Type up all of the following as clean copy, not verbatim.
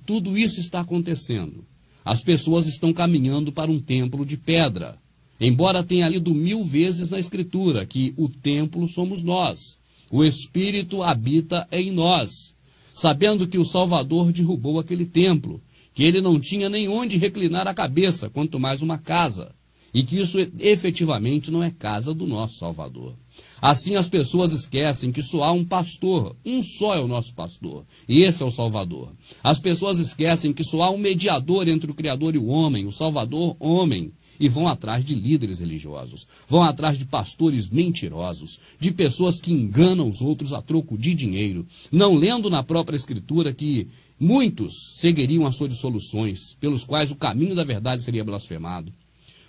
tudo isso está acontecendo. As pessoas estão caminhando para um templo de pedra. Embora tenha lido 1000 vezes na Escritura que o templo somos nós. O Espírito habita em nós. Sabendo que o Salvador derrubou aquele templo, que ele não tinha nem onde reclinar a cabeça, quanto mais uma casa. E que isso efetivamente não é casa do nosso Salvador. Assim as pessoas esquecem que só há um pastor, um só é o nosso pastor, e esse é o Salvador. As pessoas esquecem que só há um mediador entre o Criador e o homem, o Salvador, homem, e vão atrás de líderes religiosos, vão atrás de pastores mentirosos, de pessoas que enganam os outros a troco de dinheiro, não lendo na própria Escritura que muitos seguiriam as suas dissoluções, pelos quais o caminho da verdade seria blasfemado.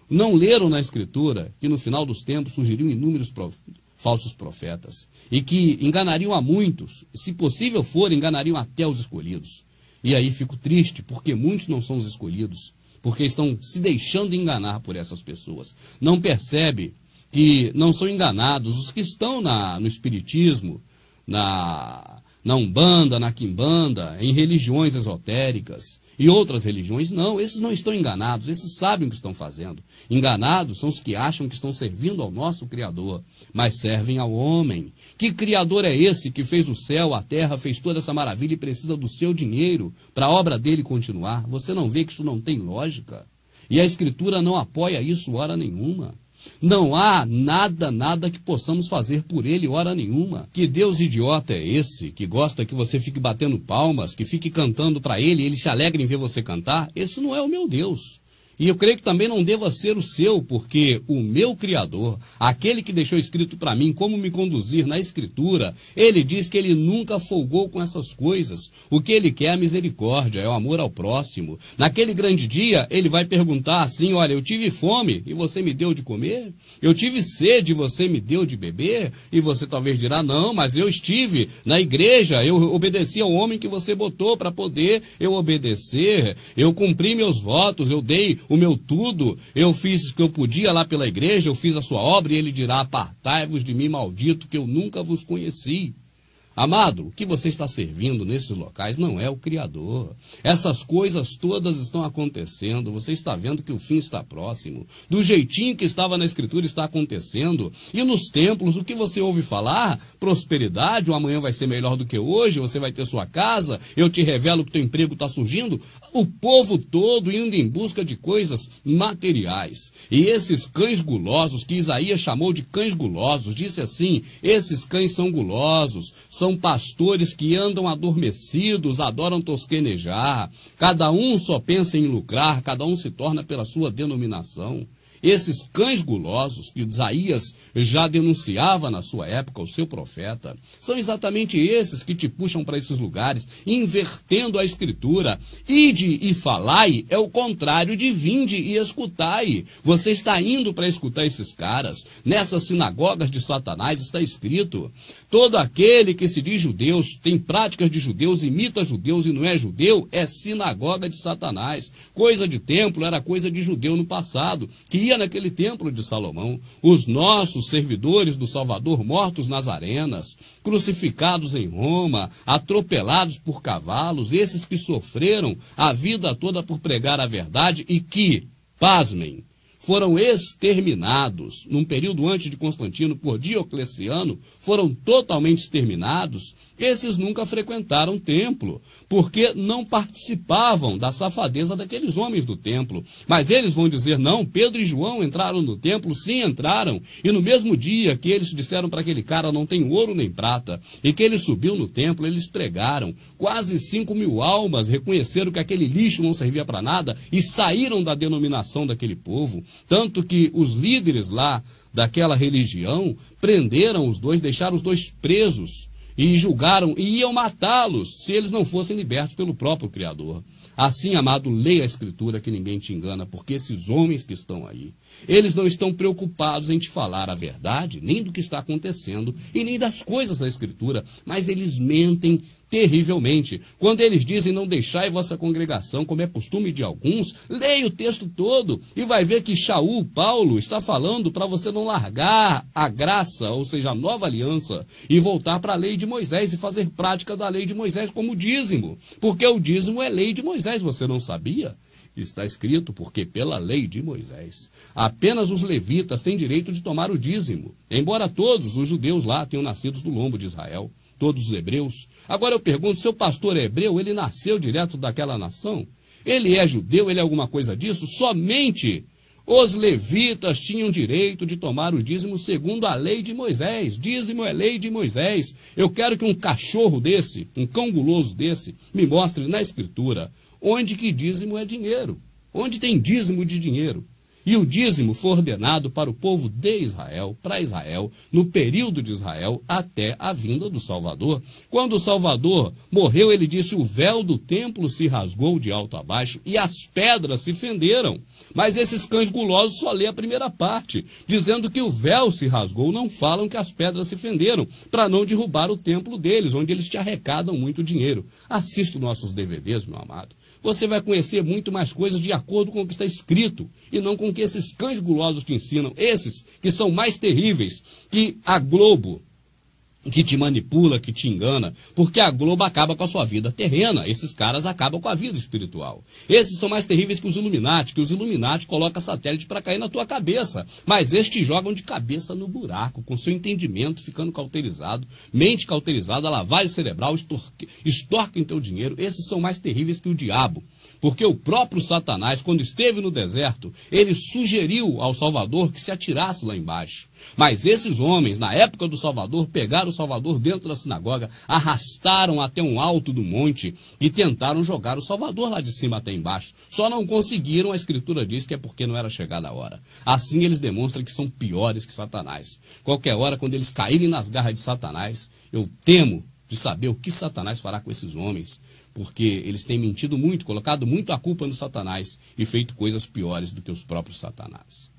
Não leram na Escritura que no final dos tempos surgiriam inúmeros falsos profetas, e que enganariam a muitos, se possível for, enganariam até os escolhidos. E aí fico triste, porque muitos não são os escolhidos, porque estão se deixando enganar por essas pessoas. Não percebe que não são enganados os que estão no espiritismo, na Umbanda, na Quimbanda, em religiões esotéricas e outras religiões. Não, esses não estão enganados, esses sabem o que estão fazendo. Enganados são os que acham que estão servindo ao nosso Criador, mas servem ao homem. Que Criador é esse que fez o céu, a terra, fez toda essa maravilha e precisa do seu dinheiro para a obra dele continuar? Você não vê que isso não tem lógica? E a Escritura não apoia isso hora nenhuma. Não há nada que possamos fazer por ele hora nenhuma. Que Deus idiota é esse, que gosta que você fique batendo palmas, que fique cantando para ele e ele se alegra em ver você cantar? Esse não é o meu Deus. E eu creio que também não deva ser o seu, porque o meu Criador, aquele que deixou escrito para mim como me conduzir na Escritura, ele diz que ele nunca folgou com essas coisas. O que ele quer é a misericórdia, é o amor ao próximo. Naquele grande dia, ele vai perguntar assim: olha, eu tive fome e você me deu de comer? Eu tive sede e você me deu de beber? E você talvez dirá: não, mas eu estive na igreja, eu obedeci ao homem que você botou para poder eu obedecer, eu cumpri meus votos, eu dei o meu tudo, eu fiz o que eu podia lá pela igreja, eu fiz a sua obra. E ele dirá: apartai-vos de mim, maldito, que eu nunca vos conheci. Amado, o que você está servindo nesses locais não é o Criador. Essas coisas todas estão acontecendo, você está vendo que o fim está próximo. Do jeitinho que estava na Escritura está acontecendo. E nos templos, o que você ouve falar? Prosperidade, o amanhã vai ser melhor do que hoje, você vai ter sua casa, eu te revelo que teu emprego está surgindo. O povo todo indo em busca de coisas materiais. E esses cães gulosos, que Isaías chamou de cães gulosos, disse assim: esses cães são gulosos, são pastores que andam adormecidos, adoram tosquenejar. Cada um só pensa em lucrar, cada um se torna pela sua denominação. Esses cães gulosos que Isaías já denunciava na sua época, o seu profeta, são exatamente esses que te puxam para esses lugares, invertendo a Escritura. Ide e falai é o contrário de vinde e escutai. Você está indo para escutar esses caras. Nessas sinagogas de Satanás está escrito: todo aquele que se diz judeus, tem práticas de judeus, imita judeus e não é judeu, é sinagoga de Satanás. Coisa de templo era coisa de judeu no passado, que ia naquele templo de Salomão. Os nossos servidores do Salvador mortos nas arenas, crucificados em Roma, atropelados por cavalos, esses que sofreram a vida toda por pregar a verdade e que, pasmem, foram exterminados, num período antes de Constantino, por Diocleciano, foram totalmente exterminados. Esses nunca frequentaram o templo, porque não participavam da safadeza daqueles homens do templo. Mas eles vão dizer: não, Pedro e João entraram no templo, sim, entraram. E no mesmo dia que eles disseram para aquele cara: não tem ouro nem prata, e que ele subiu no templo, eles pregaram. Quase 5.000 almas reconheceram que aquele lixo não servia para nada e saíram da denominação daquele povo. Tanto que os líderes lá daquela religião prenderam os dois, deixaram os dois presos e julgaram e iam matá-los se eles não fossem libertos pelo próprio Criador. Assim, amado, leia a Escritura que ninguém te engana, porque esses homens que estão aí, eles não estão preocupados em te falar a verdade, nem do que está acontecendo e nem das coisas da Escritura, mas eles mentem terrivelmente. Quando eles dizem não deixai vossa congregação, como é costume de alguns, leia o texto todo e vai ver que Paulo, está falando para você não largar a graça, ou seja, a nova aliança, e voltar para a lei de Moisés e fazer prática da lei de Moisés como dízimo. Porque o dízimo é lei de Moisés, você não sabia? Está escrito, porque pela lei de Moisés, apenas os levitas têm direito de tomar o dízimo, embora todos os judeus lá tenham nascido do lombo de Israel, todos os hebreus. Agora eu pergunto, seu pastor é hebreu, ele nasceu direto daquela nação? Ele é judeu, ele é alguma coisa disso? Somente os levitas tinham direito de tomar o dízimo segundo a lei de Moisés. Dízimo é lei de Moisés. Eu quero que um cachorro desse, um cão guloso desse, me mostre na escritura onde que dízimo é dinheiro. Onde tem dízimo de dinheiro. E o dízimo foi ordenado para o povo de Israel, para Israel, no período de Israel, até a vinda do Salvador. Quando o Salvador morreu, ele disse, o véu do templo se rasgou de alto a baixo e as pedras se fenderam. Mas esses cães gulosos só lê a primeira parte, dizendo que o véu se rasgou, não falam que as pedras se fenderam, para não derrubar o templo deles, onde eles te arrecadam muito dinheiro. Assista nossos DVDs, meu amado. Você vai conhecer muito mais coisas de acordo com o que está escrito, e não com o que esses cães gulosos te ensinam, esses que são mais terríveis que a Globo, que te manipula, que te engana, porque a Globo acaba com a sua vida terrena, esses caras acabam com a vida espiritual. Esses são mais terríveis que os Illuminati, colocam satélite para cair na tua cabeça, mas estes te jogam de cabeça no buraco, com seu entendimento ficando cauterizado, mente cauterizada, lavagem cerebral, extorquem teu dinheiro. Esses são mais terríveis que o diabo. Porque o próprio Satanás, quando esteve no deserto, ele sugeriu ao Salvador que se atirasse lá embaixo. Mas esses homens, na época do Salvador, pegaram o Salvador dentro da sinagoga, arrastaram até um alto do monte e tentaram jogar o Salvador lá de cima até embaixo. Só não conseguiram, a Escritura diz que é porque não era chegada a hora. Assim eles demonstram que são piores que Satanás. Qualquer hora, quando eles caírem nas garras de Satanás, eu temo de saber o que Satanás fará com esses homens, porque eles têm mentido muito, colocado muito a culpa no Satanás e feito coisas piores do que os próprios Satanás.